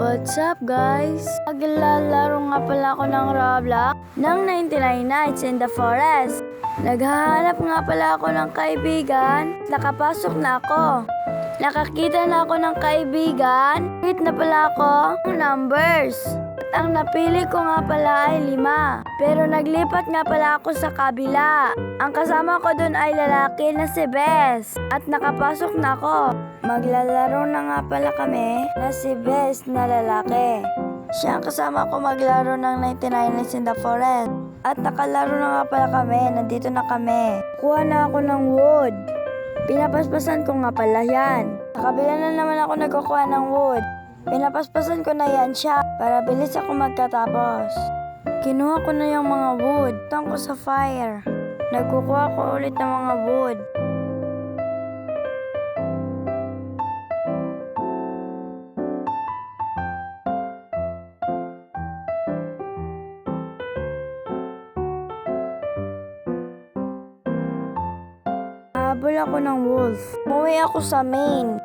What's up guys? Maglalaro nga pala ako ng Roblox ng 99 Nights in the Forest. Naghahanap nga pala ako ng kaibigan. Nakapasok na ako. Nakakita na ako ng kaibigan. Hit na pala ako ng numbers. At ang napili ko nga pala ay 5. Pero naglipat nga pala ako sa kabila. Ang kasama ko dun ay lalaki na si Bess. At nakapasok na ako. Maglalaro na nga pala kami na si Bess na lalaki. Siya ang kasama ko maglaro ng 99 Nights in the Forest. At nakalaro na nga pala kami. Nandito na kami. Kuha na ako ng wood. Pinapaspasan ko nga pala yan. Sa kabila na naman ako nagkukuha ng wood. Pinapaspasan ko na yan siya para bilis ako magkatapos. Kinuha ko na yung mga wood. Tang ko sa fire. Nagkukuha ko ulit ng mga wood. Habol ako ng wolf. Umuwi ako sa main.